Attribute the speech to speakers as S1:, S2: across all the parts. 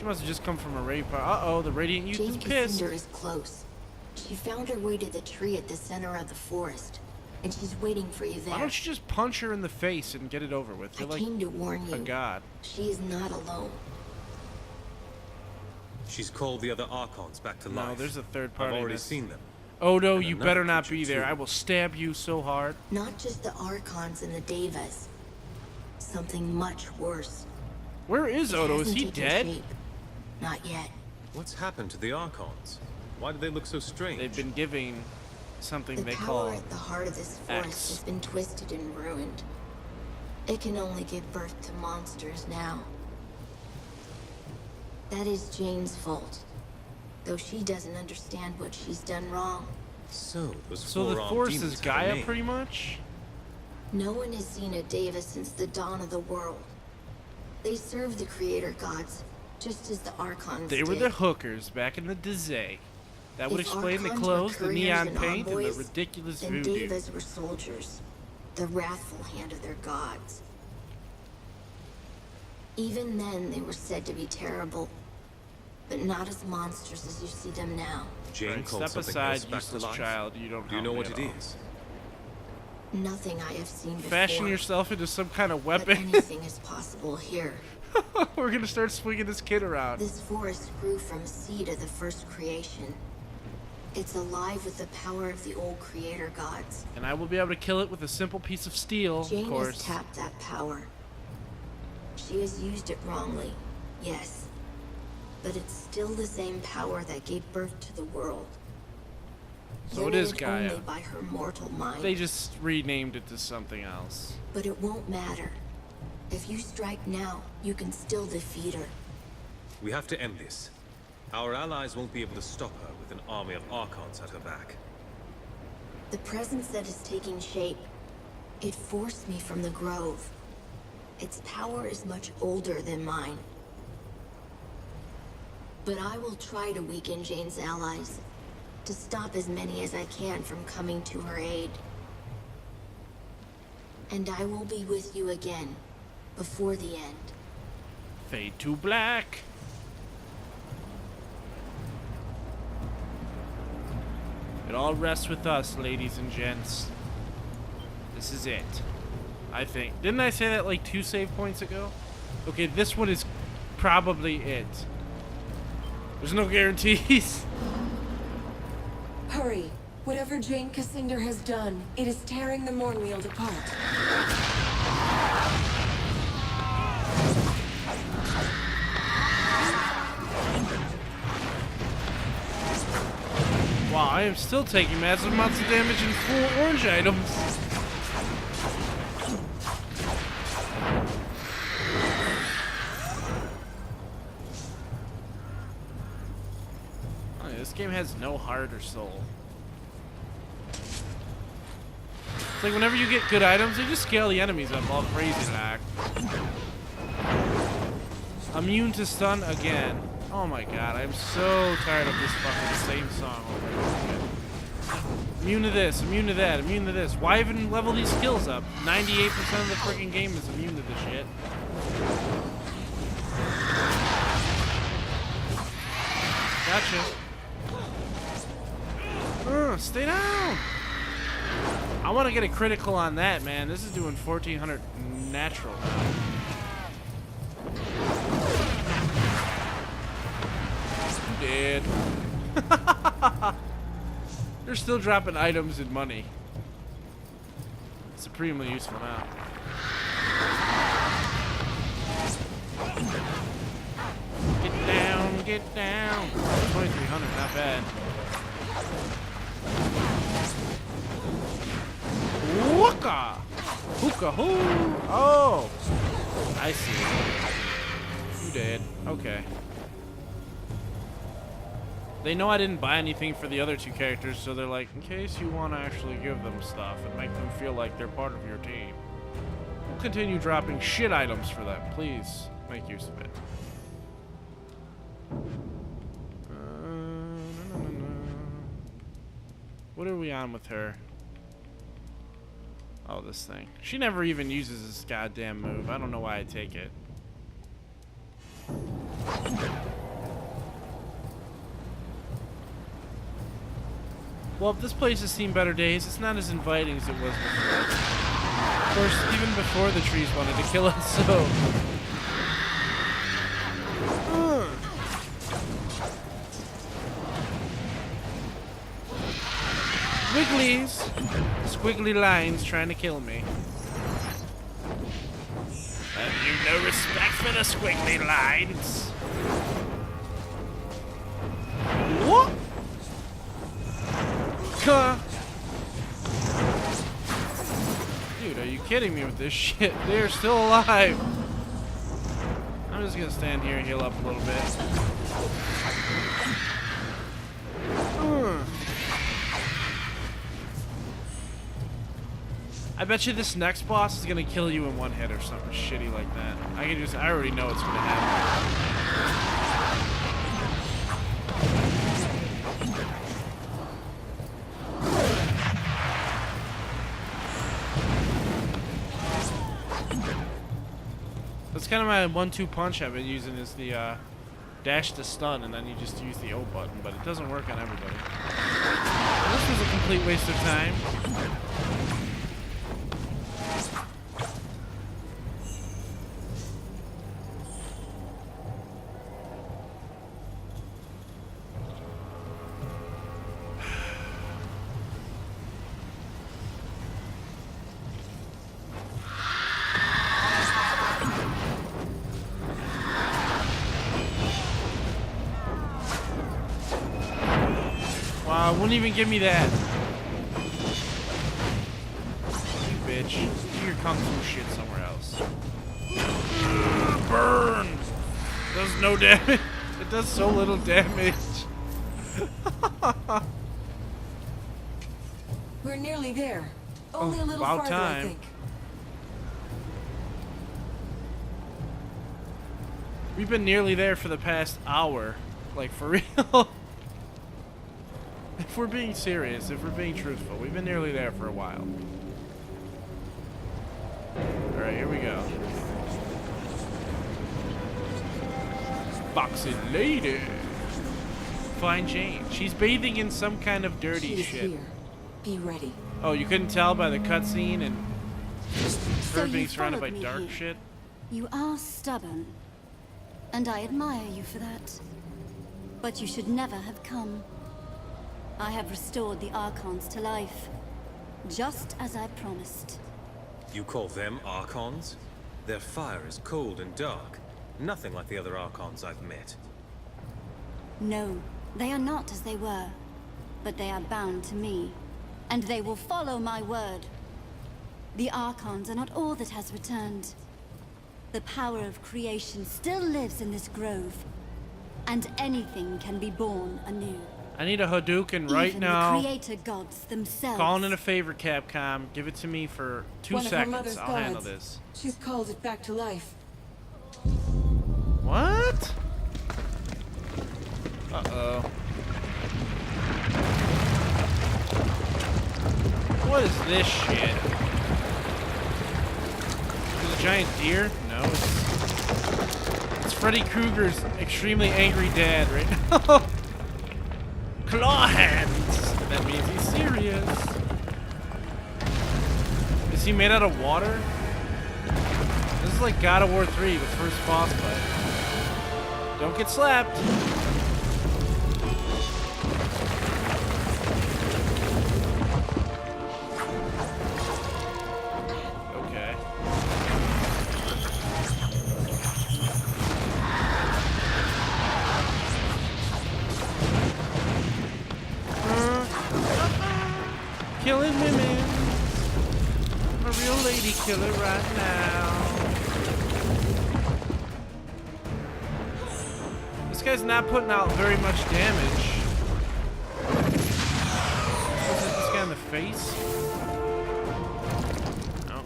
S1: She must have just come from a raid party. Uh-oh, the Radiant Youth is
S2: Jane
S1: pissed.
S2: Cassinder is close. She found her way to the tree at the center of the forest, and she's waiting for you there.
S1: Why don't you just punch her in the face and get it over with? You're
S2: I came to warn you.
S1: a god.
S2: She is not alone.
S3: She's called the other Archons back to life.
S1: No, there's a third party.
S3: I've already seen them.
S1: Oh no,
S3: And
S1: you
S3: another
S1: better not
S3: creature
S1: be there.
S3: too.
S1: I will stab you so hard.
S2: Not just the Archons and the Devas. Something much worse.
S1: Where is
S2: It
S1: Odo? Is
S2: hasn't
S1: he
S2: taken
S1: dead?
S2: shape. Not yet.
S3: What's happened to the Archons? Why do they look so strange?
S1: They've been giving something
S2: The
S1: they
S2: power
S1: call
S2: at the heart of this forest
S1: X.
S2: has been twisted and ruined. It can only give birth to monsters now. That is Jane's fault. Though she doesn't understand what she's done wrong.
S3: So, those
S1: So the
S3: four-armed
S1: force
S3: demons
S1: is
S3: have a
S1: Gaia,
S3: name.
S1: pretty much?
S2: No one has seen a Deva since the dawn of the world. They serve the creator gods, just as the Archons
S1: They were
S2: did.
S1: the hookers back in the Dizay. That would
S2: If
S1: explain the
S2: Archons were
S1: clothes, the
S2: couriers
S1: neon
S2: and
S1: paint, and the
S2: envoys,
S1: ridiculous
S2: then
S1: voodoo.
S2: Devas were soldiers, the wrathful hand of their gods. Even then, they were said to be terrible, but not as monsters as you see them now.
S3: Jane
S1: Right,
S3: called
S1: step
S3: something
S1: aside,
S3: else back to
S1: useless
S3: life.
S1: child. You don't
S3: Do you know
S1: help
S3: what
S1: me
S3: it
S1: at all.
S3: is?
S2: Nothing I have seen before.
S1: Fashion yourself into some kind of
S2: But
S1: weapon.
S2: anything is possible here.
S1: We're gonna start swinging this kid around.
S2: This forest grew from seed of the first creation. It's alive with the power of the old creator gods.
S1: And I will be able to kill it with a simple piece of steel,
S2: Jane
S1: of course.
S2: has tapped that power. She has used it wrongly, yes. But it's still the same power that gave birth to the world.
S1: So it is
S2: Limited
S1: Gaia.
S2: only by her mortal mind.
S1: They just renamed it to something else.
S2: But it won't matter. If you strike now, you can still defeat her.
S3: We have to end this. Our allies won't be able to stop her with an army of Archons at her back.
S2: The presence that is taking shape, it forced me from the grove. Its power is much older than mine. But I will try to weaken Jane's allies, to stop as many as I can from coming to her aid. And I will be with you again, before the end.
S1: Fade to black. It all rests with us, ladies and gents. This is it. I think. Didn't I say that like 2 save points ago? Okay, this one is probably it. There's no guarantees.
S4: Hurry. Whatever Jane Cassinder has done, it is tearing the Mornweald apart.
S1: Wow, I am still taking massive amounts of damage in full orange items. Oh, yeah, this game has no heart or soul. It's like whenever you get good items, they just scale the enemies up all crazy like. Immune to stun again. Oh my god, I'm so tired of this fucking same song over and over again. Immune to this, immune to that, immune to this. Why even level these skills up? 98% of the freaking game is immune to this shit. Gotcha. Stay down! I want to get a critical on that, man. This is doing 1400 natural now. Dead. They're still dropping items and money. Supremely useful now. Get down, get down. 2300, not bad. Wooka! Hookah hoo! Oh! I see. You dead. Okay. They know I didn't buy anything for the other 2 characters, so they're like, in case you want to actually give them stuff and make them feel like they're part of your team, we'll continue dropping shit items for them. Please make use of it. What are we on with her? Oh, this thing. She never even uses this goddamn move. I don't know why I take it. Well, this place has seen better days. It's not as inviting as it was before. Of course, even before the trees wanted to kill us, so... Wigglies! Squiggly lines trying to kill me. Have you no respect for the squiggly lines? What? Dude, are you kidding me with this shit? They're still alive. I'm just gonna stand here and heal up a little bit. I bet you this next boss is gonna kill you in one hit or something shitty like that. I already know it's gonna happen. That's kind of my 1-2 punch I've been using is the dash to stun, and then you just use the O button, but it doesn't work on everybody. This was a complete waste of time. Wow, wouldn't even give me that. You bitch. Do your kung fu shit somewhere else. Burn! Does no damage. It does so little damage.
S4: We're nearly there. Only a little
S1: about
S4: farther,
S1: time.
S4: I think.
S1: We've been nearly there for the past hour. Like, for real. If we're being serious, if we're being truthful, we've been nearly there for a while. Alright, here we go. Foxy lady. Fine Jane. She's bathing in some kind of dirty
S4: She's
S1: shit.
S4: here. Be ready.
S1: Oh, you couldn't tell by the cutscene and
S5: So
S1: her being
S5: you
S1: surrounded by
S5: followed me
S1: dark
S5: here.
S1: shit?
S5: You are stubborn, and I admire you for that. But you should never have come. I have restored the Archons to life, just as I promised.
S3: You call them Archons? Their fire is cold and dark. Nothing like the other Archons I've met.
S5: No, they are not as they were, but they are bound to me, and they will follow my word. The Archons are not all that has returned. The power of creation still lives in this grove, and anything can be born anew.
S1: I need a Hadouken right
S5: Even
S1: now.
S5: the creator gods themselves.
S1: Calling in a favor, Capcom. Give it to me for 2
S4: One of her
S1: seconds.
S4: mother's
S1: I'll handle
S4: gods.
S1: this.
S4: She's called it back to life.
S1: What? Uh-oh. What is this shit? Is it a giant deer? No, it's Freddy Krueger's extremely angry dad right now. Claw hands! That means he's serious. Is he made out of water? This is like God of War 3, the first boss fight. Don't get slapped. Okay. Killing women. I'm a real lady killer right now. This guy's not putting out very much damage. Was it this guy in the face? No.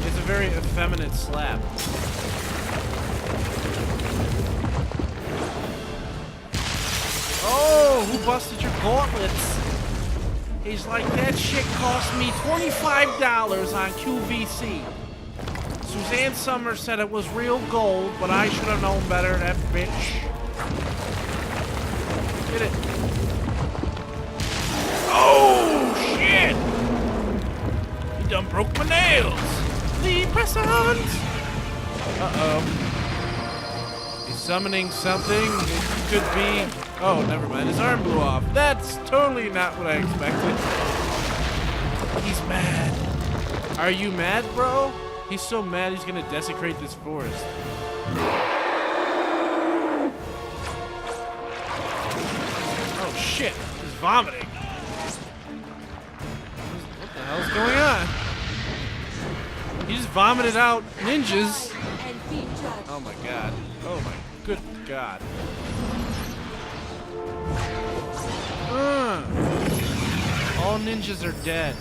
S1: It's a very effeminate slap. Oh, who busted your gauntlets? He's like, that shit cost me $25 on QVC. Suzanne Summers said it was real gold, but I should have known better, that bitch. Get it. done broke my nails. The press-ons. Uh-oh. He's summoning something. It could be... Oh, never mind. His arm blew off. That's totally not what I expected. He's mad. Are you mad, bro? He's so mad he's gonna desecrate this forest. Oh, shit. He's vomiting. What the hell's going on? He just vomited out ninjas. Oh my god. Oh my good god. All ninjas are dead.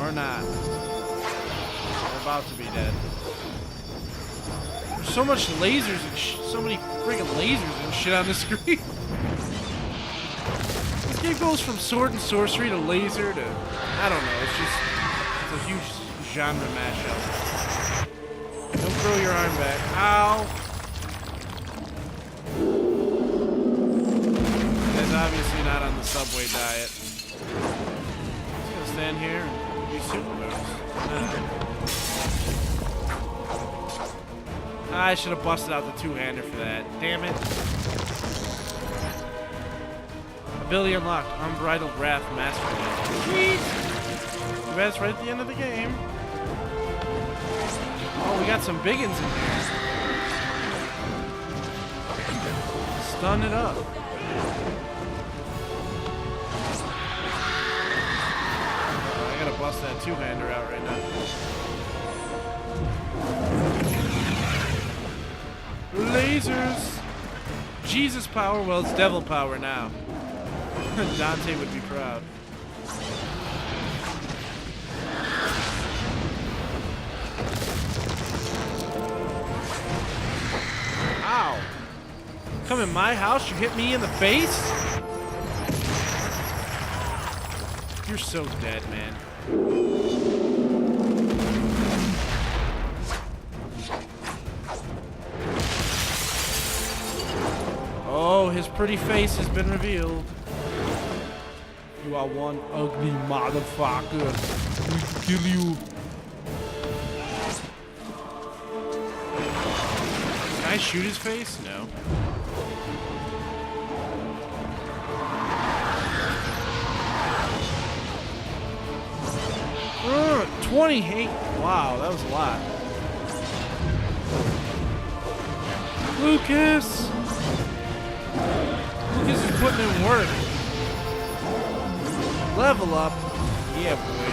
S1: Or not. They're about to be dead. There's so much lasers and so many friggin' lasers and shit on the screen. This game goes from sword and sorcery to laser to... I don't know. It's a huge genre mashup. Don't throw your arm back. Ow! That's obviously not on the Subway diet. I'm gonna stand here and do super moves. I should have busted out the two-hander for that. Damn it. Ability unlocked. Unbridled Wrath Mastery. Sweet! Too bad it's right at the end of the game. Oh, we got some biggins in here. Stun it up. I gotta bust that two-hander out right now. Lasers! Jesus power, well, it's devil power now. Dante would be proud. Ow! Come in my house, you hit me in the face? You're so dead, man. Oh, his pretty face has been revealed. You are one ugly motherfucker. We can kill you. Can I shoot his face? No. 20 hate. Wow, that was a lot. Lucas! Lucas is putting in work. Level up. Yeah, boy.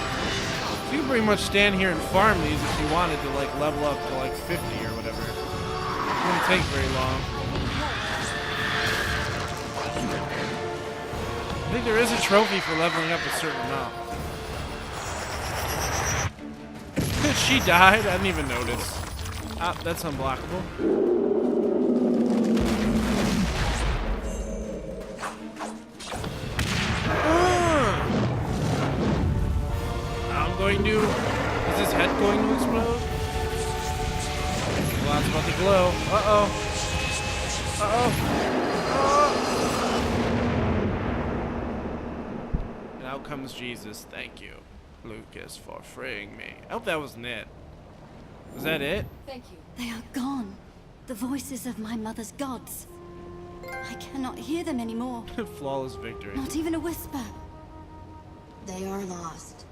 S1: You can pretty much stand here and farm these if you wanted to, like, level up to, like, 50 or whatever. It wouldn't take very long. I think there is a trophy for leveling up a certain amount. She died? I didn't even notice. Ah, that's unblockable. I'm going to... Is his head going to explode? Well, it's about to glow. Uh-oh. Uh-oh. And out comes Jesus. Thank you, Lucas, for freeing me. I hope that wasn't it. Was that it?
S4: Thank you.
S5: They are gone. The voices of my mother's gods. I cannot hear them anymore.
S1: Flawless victory.
S5: Not even a whisper.
S2: They are lost.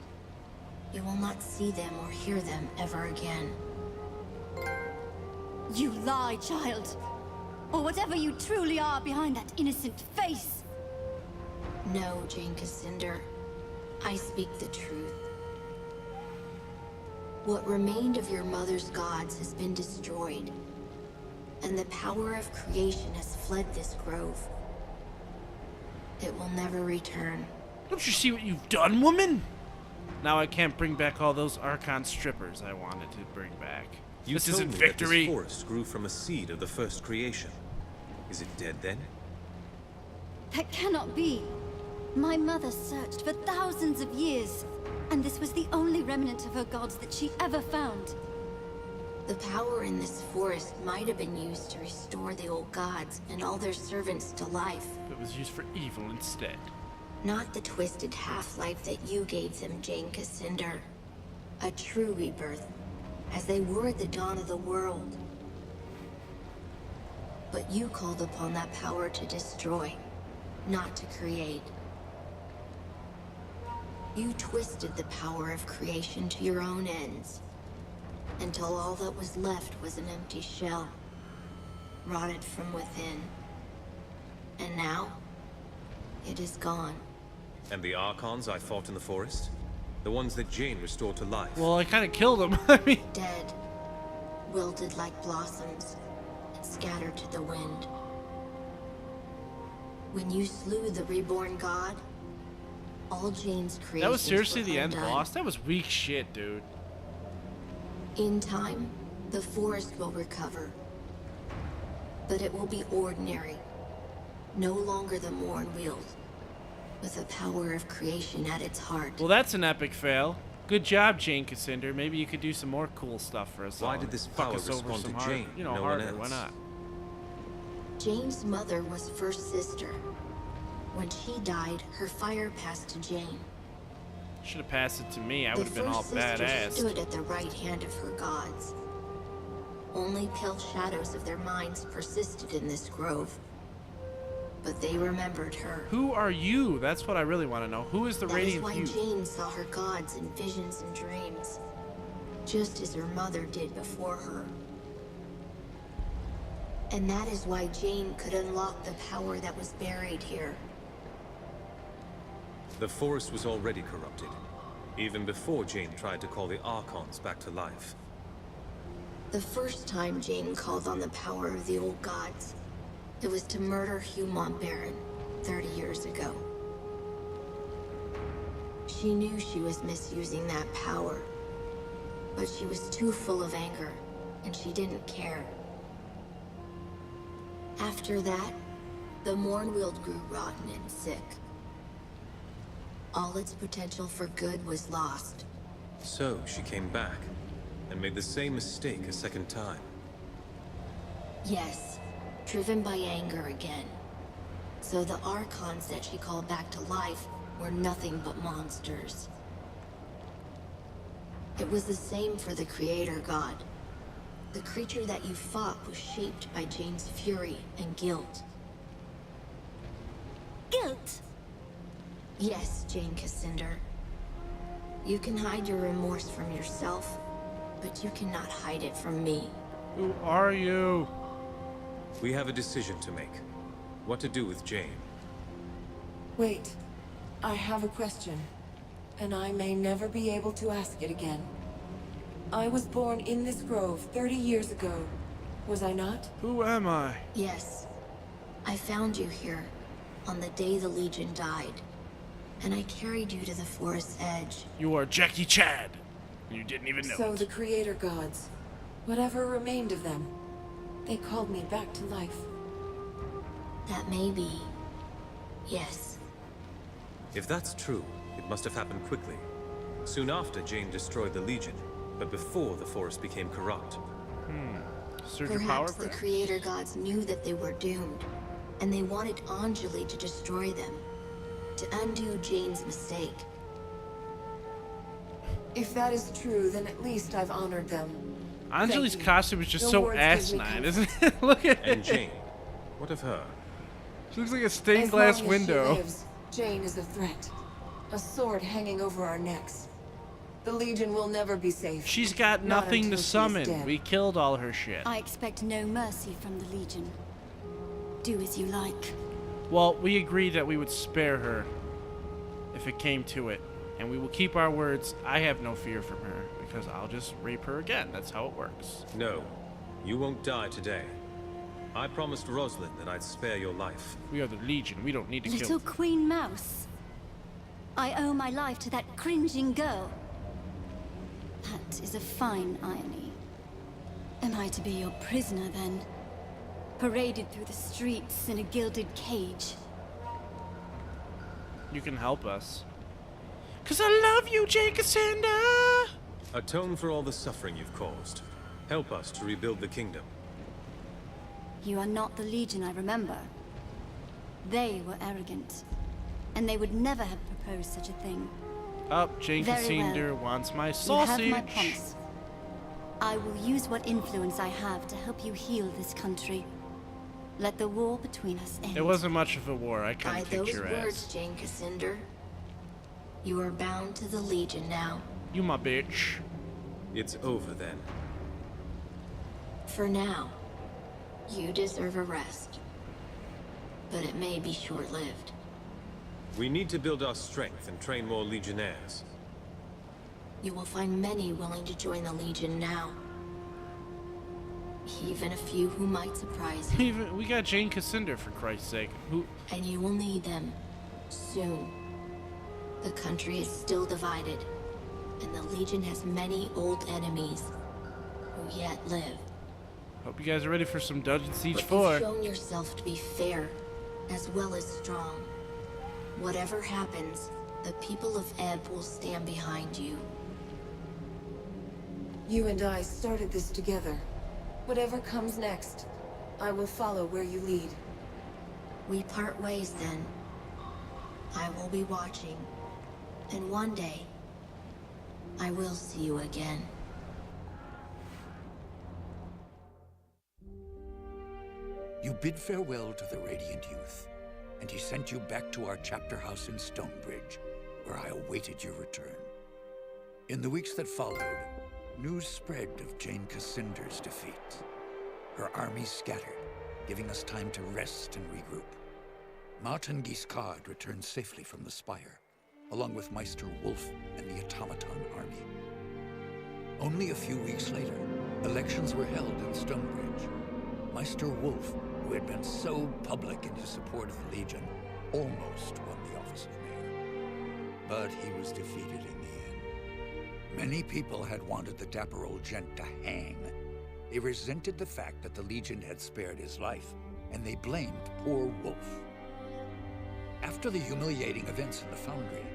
S2: You will not see them or hear them ever again.
S5: You lie, child. Or whatever you truly are behind that innocent face.
S2: No, Jane Cassinder. I speak the truth. What remained of your mother's gods has been destroyed, and the power of creation has fled this grove. It will never return.
S1: Don't you see what you've done, woman? Now I can't bring back all those Archon strippers I wanted to bring back. This
S3: told
S1: isn't
S3: me
S1: victory.
S3: That this forest grew from a seed of the first creation. Is it dead then?
S5: That cannot be. My mother searched for thousands of years, and this was the only remnant of her gods that she ever found.
S2: The power in this forest might have been used to restore the old gods and all their servants to life.
S1: It was used for evil instead.
S2: Not the twisted half-life that you gave them, Jane Cassinder. A true rebirth, as they were at the dawn of the world. But you called upon that power to destroy, not to create. You twisted the power of creation to your own ends, until all that was left was an empty shell, rotted from within. And now, it is gone.
S3: And the Archons I fought in the forest? The ones that Jane restored to life?
S1: Well, I kind of killed him. I mean,
S2: Dead, wilted like blossoms, and scattered to the wind. When you slew the reborn god, all Jane's creations
S1: that was seriously
S2: were
S1: the end
S2: undone.
S1: boss? That was weak shit, dude.
S2: In time, the forest will recover. But it will be ordinary. No longer the Mornweald, with the power of creation at its heart.
S1: Well, that's an epic fail. Good job, Jane Cassandra. Maybe you could do some more cool stuff for us.
S3: Why
S1: all.
S3: did this
S1: Fuck
S3: power
S1: us over
S3: respond
S1: some
S3: to
S1: hard,
S3: Jane,
S1: You know,
S3: no one
S1: harder. Why
S3: else?
S1: not?
S2: Jane's mother was first sister. When she died, her fire passed to Jane.
S1: Should have passed it to me. I
S2: The
S1: would have been all
S2: first sisters
S1: badass.
S2: stood at the right hand of her gods. Only pale shadows of their minds persisted in this grove. But they remembered her.
S1: Who are you? That's what I really want to know. Who is the
S2: That is
S1: Radiant
S2: why
S1: Few?
S2: Jane saw her gods in visions and dreams, just as her mother did before her. And that is why Jane could unlock the power that was buried here.
S3: The forest was already corrupted, even before Jane tried to call the Archons back to life.
S2: The first time Jane called on the power of the old gods, it was to murder Hugh Montbaron 30 years ago. She knew she was misusing that power, but she was too full of anger, and she didn't care. After that, the Mornweald grew rotten and sick. All its potential for good was lost.
S3: So she came back and made the same mistake a second time.
S2: Yes, driven by anger again. So the Archons that she called back to life were nothing but monsters. It was the same for the Creator God. The creature that you fought was shaped by Jane's fury and guilt.
S5: Guilt!
S2: Yes, Jane Cassandra. You can hide your remorse from yourself, but you cannot hide it from me.
S1: Who are you?
S3: We have a decision to make. What to do with Jane.
S4: Wait. I have a question, and I may never be able to ask it again. I was born in this grove 30 years ago, was I not?
S1: Who am I?
S2: Yes, I found you here on the day the Legion died, and I carried you to the forest's edge.
S1: You are Jackie Chad. You didn't even know.
S4: So the Creator Gods, whatever remained of them, they called me back to life.
S2: That may be. Yes.
S3: If that's true, it must have happened quickly. Soon after Jane destroyed the Legion, but before the forest became corrupt.
S1: Surge your power
S2: Perhaps
S1: for
S2: the
S1: that?
S2: Creator Gods knew that they were doomed, and they wanted Anjali to destroy them, to undo Jane's mistake.
S4: If that is true, then at least I've honored them.
S1: Anjali's
S4: Thank you.
S1: costume is just
S4: Your
S1: so
S4: words give me
S1: asinine,
S4: comfort.
S1: isn't it? Look at
S3: And
S1: it.
S3: Jane, what of her?
S1: She looks like a stained
S4: As
S1: glass
S4: long as
S1: window.
S4: she lives, Jane is a threat. A sword hanging over our necks. The Legion will never be safe.
S1: She's got
S4: Not
S1: nothing to
S4: until she's
S1: summon.
S4: dead.
S1: We killed all her shit.
S5: I expect no mercy from the Legion. Do as you like.
S1: Well, we agreed that we would spare her if it came to it. And we will keep our words. I have no fear from her because I'll just rape her again. That's how it works.
S3: No, you won't die today. I promised Rosalind that I'd spare your life.
S1: We are the Legion. We don't need to
S5: Little
S1: kill.
S5: Queen Mouse. I owe my life to that cringing girl. That is a fine irony. Am I to be your prisoner then? Paraded through the streets in a gilded cage.
S1: You can help us. Cause I love you, Jane Cassandra!
S3: Atone for all the suffering you've caused. Help us to rebuild the kingdom.
S5: You are not the Legion I remember. They were arrogant, and they would never have proposed such a thing.
S1: Oh, Jane
S5: Very
S1: Cassandra
S5: well.
S1: wants my
S5: You
S1: sausage.
S5: have my promise. I will use what influence I have to help you heal this country. Let the war between us end.
S1: It wasn't much of a war. I
S2: By
S1: couldn't
S2: those
S1: kick your
S2: words,
S1: ass.
S2: Jane Cassandra, you are bound to the Legion now.
S1: You my bitch.
S3: It's over then.
S2: For now, you deserve a rest. But it may be short-lived.
S3: We need to build our strength and train more legionnaires.
S2: You will find many willing to join the Legion now. Even a few who might surprise you.
S1: Even we got Jane Cassandra, for Christ's sake. Who?
S2: And you will need them soon. The country is still divided, and the Legion has many old enemies who yet live.
S1: Hope you guys are ready for some Dungeon Siege
S2: But
S1: 4.
S2: you've shown yourself to be fair, as well as strong. Whatever happens, the people of Ebb will stand behind you.
S4: You and I started this together. Whatever comes next, I will follow where you lead.
S2: We part ways then. I will be watching, and one day, I will see you again.
S6: You bid farewell to the Radiant Youth, and he sent you back to our chapter house in Stonebridge, where I awaited your return. In the weeks that followed, news spread of Jane Cassandra's defeat. Her army scattered, giving us time to rest and regroup. Martin Giscard returned safely from the Spire, along with Meister Wolf and the Automaton army. Only a few weeks later, elections were held in Stonebridge. Meister Wolf, who had been so public in his support of the Legion, almost won the office of mayor. But he was defeated in the end. Many people had wanted the dapper old gent to hang. They resented the fact that the Legion had spared his life, and they blamed poor Wolf. After the humiliating events in the Foundry,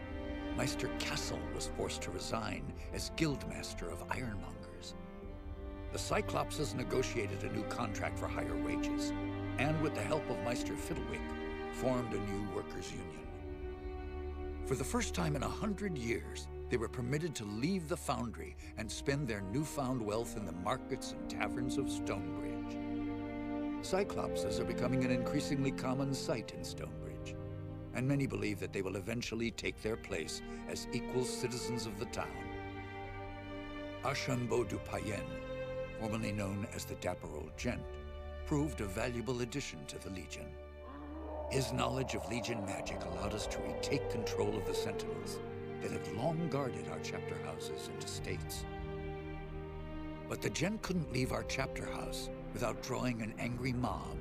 S6: Meister Castle was forced to resign as Guildmaster of Ironmongers. The Cyclopses negotiated a new contract for higher wages, and with the help of Meister Fiddlewick, formed a new workers' union. For the first time in 100 years, they were permitted to leave the Foundry and spend their newfound wealth in the markets and taverns of Stonebridge. Cyclopses are becoming an increasingly common sight in Stonebridge, and many believe that they will eventually take their place as equal citizens of the town. Archambault du Payen, formerly known as the Dapper Old Gent, proved a valuable addition to the Legion. His knowledge of Legion magic allowed us to retake control of the Sentinels that had long guarded our chapter houses and estates. But the Gent couldn't leave our chapter house without drawing an angry mob.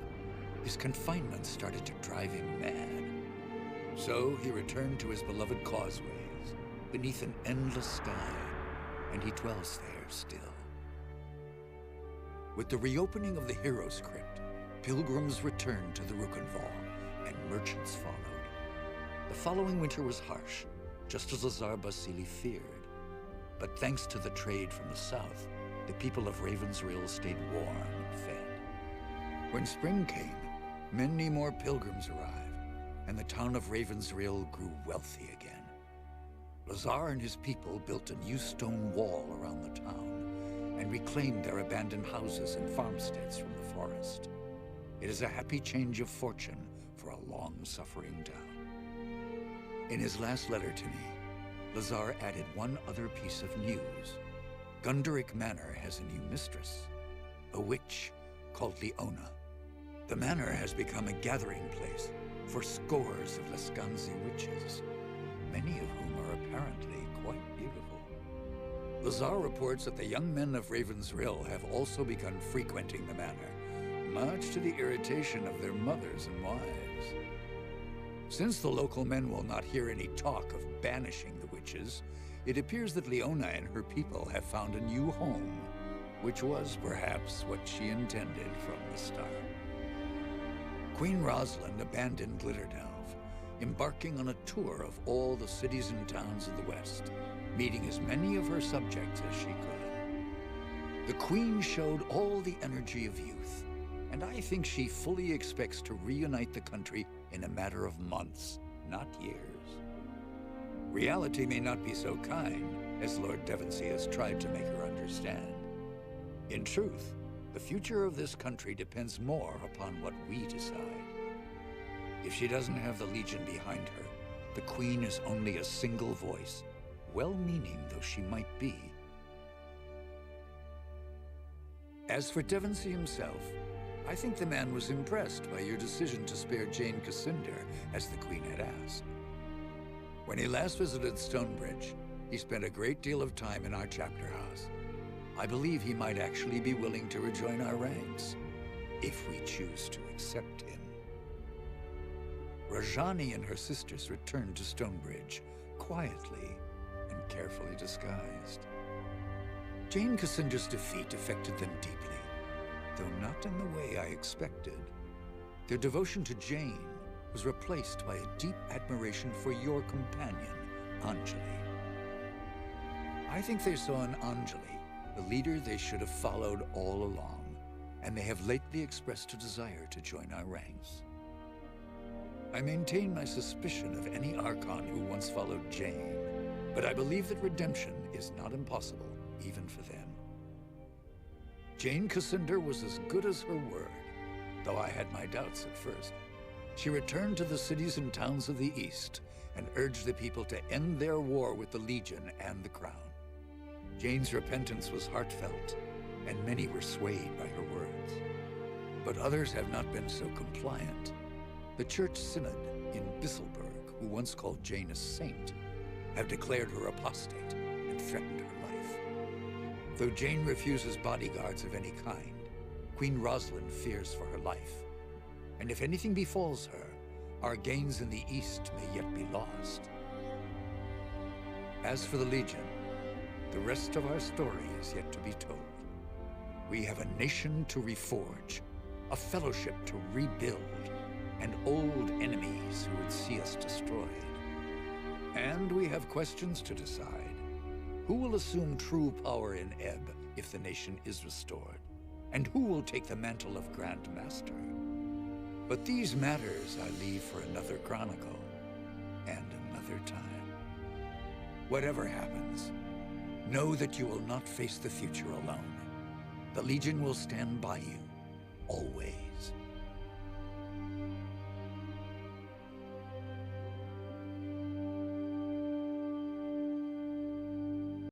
S6: His confinement started to drive him mad. So he returned to his beloved causeways, beneath an endless sky, and he dwells there still. With the reopening of the Heroes Crypt, pilgrims returned to the Rukenval, and merchants followed. The following winter was harsh, just as Lazar Basili feared. But thanks to the trade from the south, the people of Ravensrill stayed warm and fed. When spring came, many more pilgrims arrived, and the town of Ravensrill grew wealthy again. Lazar and his people built a new stone wall around the town, and reclaimed their abandoned houses and farmsteads from the forest. It is a happy change of fortune for a long-suffering town. In his last letter to me, Lazar added one other piece of news. Gunderic Manor has a new mistress, a witch called Leona. The manor has become a gathering place for scores of Lescanzi witches, many of whom are apparently quite beautiful. Lazar reports that the young men of Ravensrill have also begun frequenting the manor, much to the irritation of their mothers and wives. Since the local men will not hear any talk of banishing the witches, it appears that Leona and her people have found a new home, which was perhaps what she intended from the start. Queen Rosalind abandoned Glitterdelve, embarking on a tour of all the cities and towns of the West, meeting as many of her subjects as she could. The Queen showed all the energy of youth, and I think she fully expects to reunite the country in a matter of months, not years. Reality may not be so kind as Lord Devonsey has tried to make her understand. In truth, the future of this country depends more upon what we decide. If she doesn't have the Legion behind her, the Queen is only a single voice, well-meaning though she might be. As for Devonsey himself, I think the man was impressed by your decision to spare Jane Cassinder, as the Queen had asked. When he last visited Stonebridge, he spent a great deal of time in our chapter house. I believe he might actually be willing to rejoin our ranks, if we choose to accept him. Rajani and her sisters returned to Stonebridge, quietly and carefully disguised. Jane Cassinder's defeat affected them deeply, though not in the way I expected. Their devotion to Jane was replaced by a deep admiration for your companion, Anjali. I think they saw in Anjali the leader they should have followed all along, and they have lately expressed a desire to join our ranks. I maintain my suspicion of any Archon who once followed Jane, but I believe that redemption is not impossible, even for them. Jane Cassinder was as good as her word, though I had my doubts at first. She returned to the cities and towns of the East and urged the people to end their war with the Legion and the Crown. Jane's repentance was heartfelt, and many were swayed by her words. But others have not been so compliant. The Church Synod in Bisselberg, who once called Jane a saint, have declared her apostate and threatened her life. Though Jane refuses bodyguards of any kind, Queen Rosalind fears for her life. And if anything befalls her, our gains in the East may yet be lost. As for the Legion, the rest of our story is yet to be told. We have a nation to reforge, a fellowship to rebuild, and old enemies who would see us destroyed. And we have questions to decide. Who will assume true power in Ebb if the nation is restored? And who will take the mantle of Grand Master? But these matters I leave for another chronicle, and another time. Whatever happens, know that you will not face the future alone. The Legion will stand by you, always.